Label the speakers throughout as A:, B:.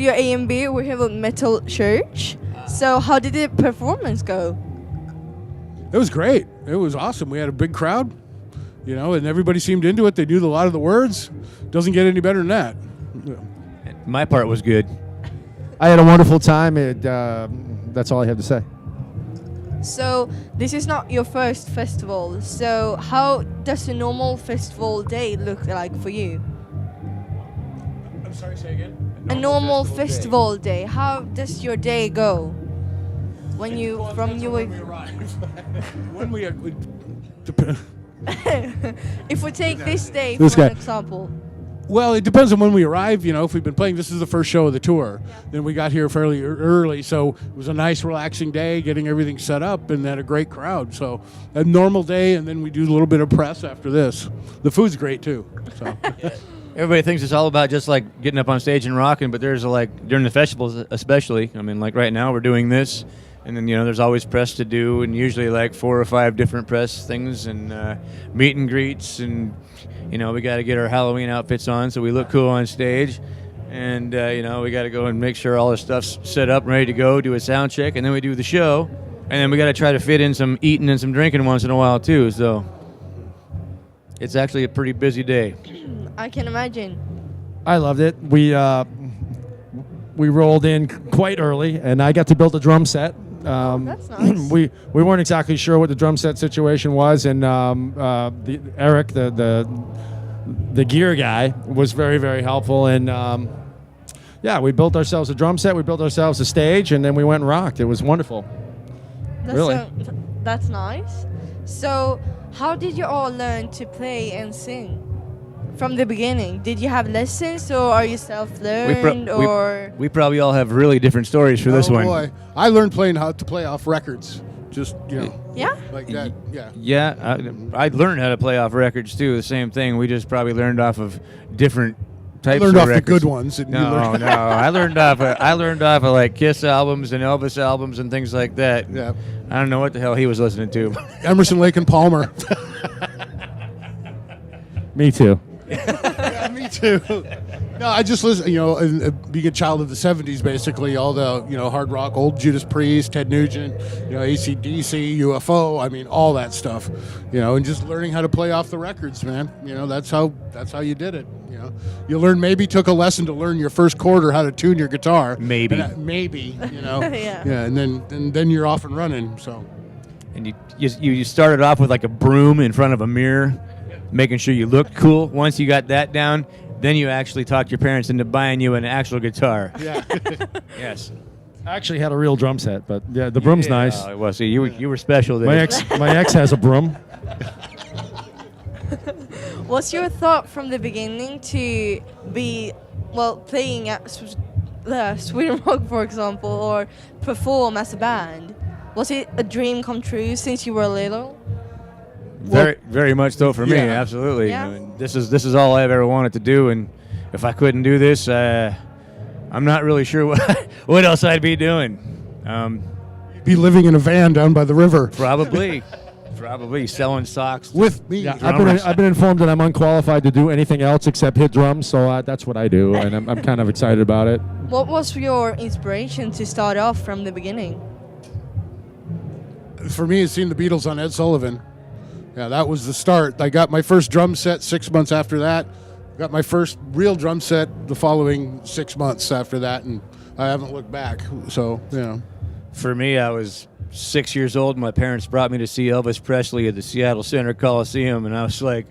A: StudioAMB, we have a metal church. So how did the performance go?
B: It was great. It was awesome. We had a big crowd, and everybody seemed into it. They knew a lot of the words. Doesn't get any better than that.
C: My part was good.
D: I had a wonderful time. That's all I have to say.
A: So this is not your first festival. So how does a normal festival day look like for you?
B: I'm sorry, say again?
A: A normal festival day. How does your day go? When you
B: when we arrive. When we
A: if we take this day
D: This
A: for
D: guy.
A: an example.
B: Well, it depends on when we arrive. If we've been playing, this is the first show of the tour. Then we got here fairly early, so it was a nice, relaxing day, getting everything set up, and had a great crowd. So a normal day, and then we do a little bit of press after this. The food's great too. So.
C: Everybody thinks it's all about just like getting up on stage and rocking, but there's during the festivals especially. I mean, like right now we're doing this, and then there's always press to do, and usually 4 or 5 different press things and meet and greets, and we got to get our Halloween outfits on so we look cool on stage, and we got to go and make sure all the stuff's set up, ready to go, do a sound check, and then we do the show, and then we got to try to fit in some eating and some drinking once in a while too. So it's actually a pretty busy day.
A: I can imagine.
D: I loved it. We rolled in quite early, and I got to build a drum set.
A: That's nice.
D: we weren't exactly sure what the drum set situation was, and Eric, the gear guy, was very, very helpful. And we built ourselves a drum set. We built ourselves a stage, and then we went and rocked. It was wonderful.
A: That's nice. So how did you all learn to play and sing? From the beginning, did you have lessons, or are you self-learned, or?
C: We probably all have really different stories for this one.
B: Oh boy, I learned how to play off records. Just
A: Yeah.
B: like that. Yeah.
C: Yeah, I learned how to play off records too. The same thing. We just probably learned off of different types
B: Learned
C: of
B: off
C: records.
B: the good ones. And you learned
C: No. I learned off of Kiss albums and Elvis albums and things like that.
B: Yeah.
C: I don't know what the hell he was listening to.
B: Emerson, Lake, and Palmer.
D: Me too.
B: Yeah, me too. No, I just listen. Being a child of the '70s, basically all the hard rock, old Judas Priest, Ted Nugent, AC/DC, UFO. I mean, all that stuff. And just learning how to play off the records, man. That's how you did it. You learn. Maybe took a lesson to learn your first chord or how to tune your guitar.
C: Maybe.
A: Yeah.
B: Yeah, and then you're off and running. So.
C: And you started off with a broom in front of a mirror, making sure you looked cool. Once you got that down, then you actually talked your parents into buying you an actual guitar.
B: Yeah.
C: Yes.
D: I actually had a real drum set, but yeah, the broom's nice.
C: Well, see, you were special there.
D: My ex has a broom.
A: What's your thought from the beginning to be, playing at Sweden Rock, for example, or perform as a band? Was it a dream come true since you were little?
C: Very, very much so for me.
B: Yeah.
C: Absolutely.
A: Yeah.
C: I mean, this is all I've ever wanted to do, and if I couldn't do this, I'm not really sure what else I'd be doing.
B: Be living in a van down by the river.
C: Probably selling socks
B: With me.
D: Yeah, I've been informed that I'm unqualified to do anything else except hit drums, so that's what I do, and I'm kind of excited about it.
A: What was your inspiration to start off from the beginning?
B: For me, it's seeing the Beatles on Ed Sullivan. Yeah, that was the start. I got my first drum set 6 months after that. Got my first real drum set the following 6 months after that, and I haven't looked back. So,
C: For me, I was 6 years old. My parents brought me to see Elvis Presley at the Seattle Center Coliseum, and I was like,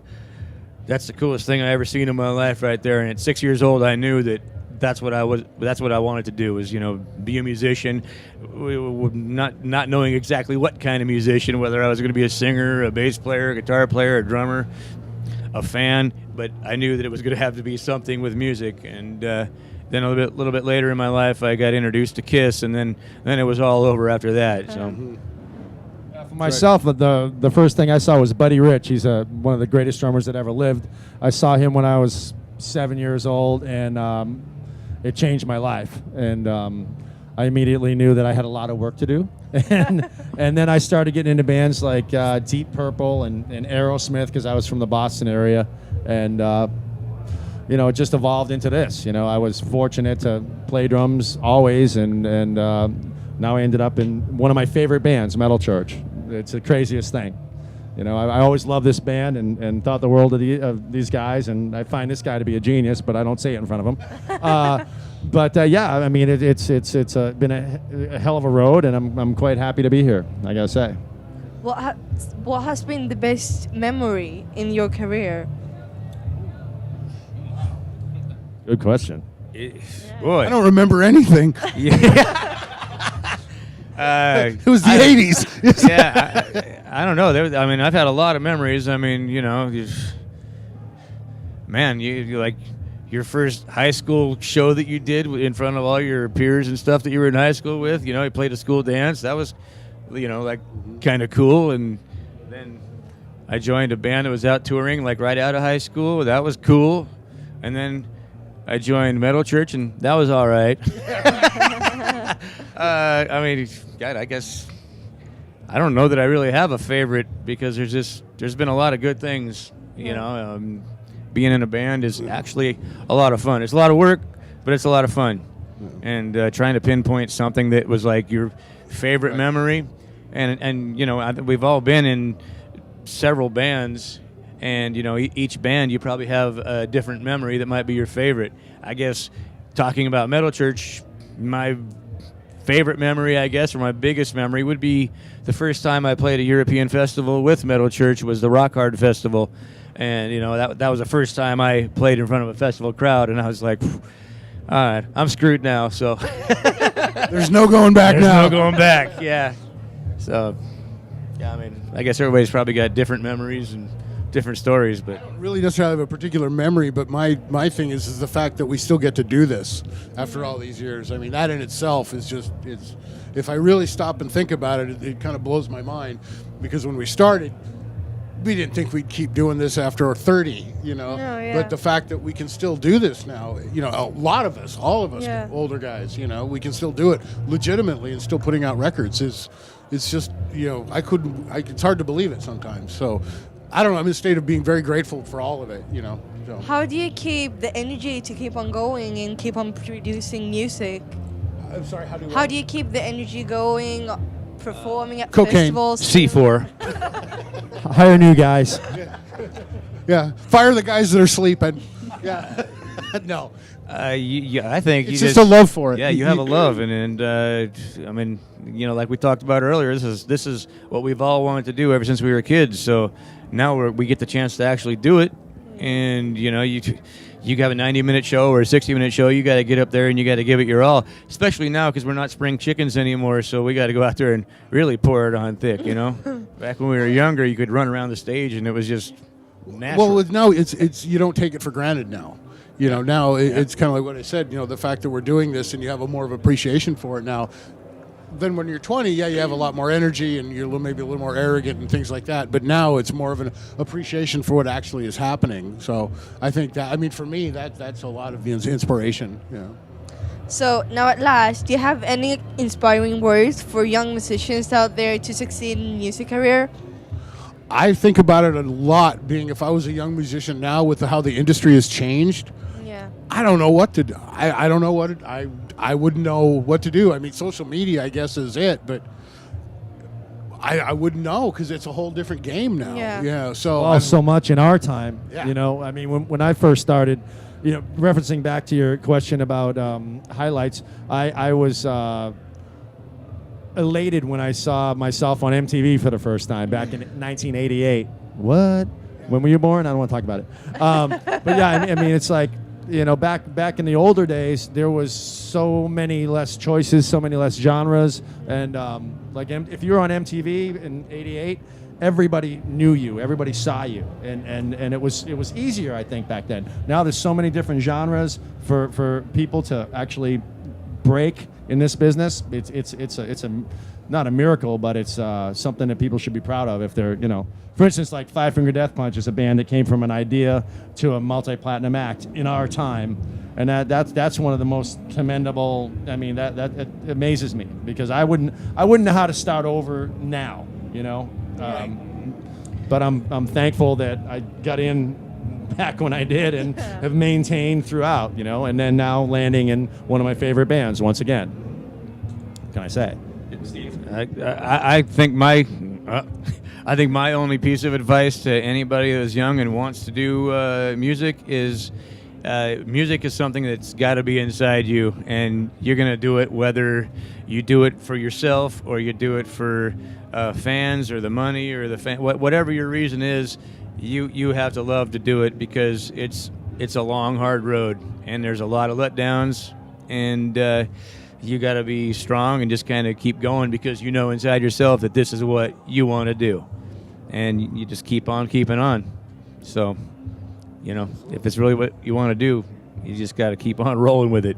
C: that's the coolest thing I ever seen in my life right there. And at 6 years old, I knew that's what I wanted to do, was be a musician, not knowing exactly what kind of musician, whether I was going to be a singer, a bass player, a guitar player, a drummer, a fan, but I knew that it was going to have to be something with music. And then a little bit later in my life, I got introduced to Kiss, and then it was all over after that. So.
D: For myself, the first thing I saw was Buddy Rich. He's one of the greatest drummers that ever lived. I saw him when I was 7 years old, and it changed my life. And I immediately knew that I had a lot of work to do. and then I started getting into bands like Deep Purple and Aerosmith, because I was from the Boston area. And it just evolved into this. I was fortunate to play drums always, and now I ended up in one of my favorite bands, Metal Church. It's the craziest thing. I always loved this band and thought the world of these guys, and I find this guy to be a genius, but I don't say it in front of him. But yeah, I mean, it's been a hell of a road, and I'm quite happy to be here, I gotta say.
A: What has been the best memory in your career?
D: Good question.
C: Boy.
B: I don't remember anything. It was the 80s.
C: Yeah, I don't know. I've had a lot of memories. I mean, man, you like your first high school show that you did in front of all your peers and stuff that you were in high school with. You played a school dance. That was, like kind of cool. And then I joined a band that was out touring, like right out of high school. That was cool. And then I joined Metal Church, and that was all right. God, I guess I don't know that I really have a favorite, because there's been a lot of good things. Being in a band is actually a lot of fun. It's a lot of work, but it's a lot of fun. And trying to pinpoint something that was like your favorite memory, and we've all been in several bands, and each band you probably have a different memory that might be your favorite. I guess talking about Metal Church, my favorite memory, I guess, or my biggest memory would be the first time I played a European festival with Metal Church was the Rock Hard Festival. And, that was the first time I played in front of a festival crowd, and I was like, all right, I'm screwed now, so.
B: There's no going back now.
C: There's no going back, yeah. So, yeah, I guess everybody's probably got different memories and different stories, but.
B: I don't really necessarily have a particular memory, but my thing is the fact that we still get to do this after all these years. That in itself is just, if I really stop and think about it, it kind of blows my mind, because when we started, we didn't think we'd keep doing this after 30,
A: No, yeah.
B: But the fact that we can still do this now, a lot of us, all of us, older guys, we can still do it legitimately and still putting out records it's just, it's hard to believe it sometimes. So I don't know, I'm in a state of being very grateful for all of it, So.
A: How do you keep the energy to keep on going and keep on producing music?
B: I'm sorry,
A: How do you keep the energy going, performing at
B: Cocaine.
A: festivals?
C: C4.
D: Hire new guys.
B: Yeah, fire the guys that are sleeping. Yeah. No.
C: I think
B: It's just a love for it.
C: Yeah, you have a love, and like we talked about earlier, this is what we've all wanted to do ever since we were kids. So now we get the chance to actually do it, and you have a 90-minute show or a 60-minute show. You got to get up there and you got to give it your all, especially now because we're not spring chickens anymore. So we got to go out there and really pour it on thick. Back when we were younger, you could run around the stage and it was just natural.
B: Well, now it's you don't take it for granted now. Now it's kind of like what I said. The fact that we're doing this and you have a more of appreciation for it now. Then when you're 20, you have a lot more energy and you're maybe a little more arrogant and things like that. But now it's more of an appreciation for what actually is happening. So I think that, for me, that's a lot of the inspiration.
A: So now at last, do you have any inspiring words for young musicians out there to succeed in music career?
B: I think about it a lot, being if I was a young musician now with how the industry has changed.
A: Yeah.
B: I don't know what to do. I don't know what I wouldn't know what to do. Social media, I guess, is it, but I wouldn't know because it's a whole different game now.
A: Yeah.
B: So
D: So much in our time.
B: Yeah.
D: When I first started, referencing back to your question about highlights, I was elated when I saw myself on MTV for the first time back in 1988. What? When were you born? I don't want to talk about it. But yeah, it's like, back in the older days, there was so many less choices, so many less genres, and if you were on MTV in '88, everybody knew you, everybody saw you, and it was easier, I think, back then. Now there's so many different genres for people to actually break in this business. It's not a miracle, but it's something that people should be proud of if they're, for instance, like Five Finger Death Punch is a band that came from an idea to a multi-platinum act in our time, and that's one of the most commendable. That it amazes me because I wouldn't know how to start over now, But I'm thankful that I got in back when I did, and have maintained throughout, and then now landing in one of my favorite bands once again. What can I say? Steve?
C: I think my only piece of advice to anybody that's young and wants to do music is something that's got to be inside you, and you're going to do it whether you do it for yourself or you do it for fans or the money or whatever your reason is. You have to love to do it, because it's a long, hard road, and there's a lot of letdowns, and you got to be strong and just kind of keep going, because you know inside yourself that this is what you want to do, and you just keep on keeping on. So, if it's really what you want to do, you just got to keep on rolling with it.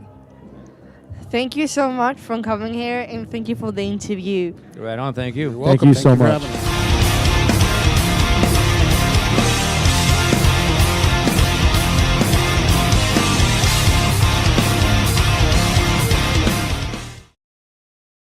A: Thank you so much for coming here, and thank you for the interview.
C: Right on. Thank you.
B: You're welcome.
D: Thank you so
B: for
D: much.
B: having us.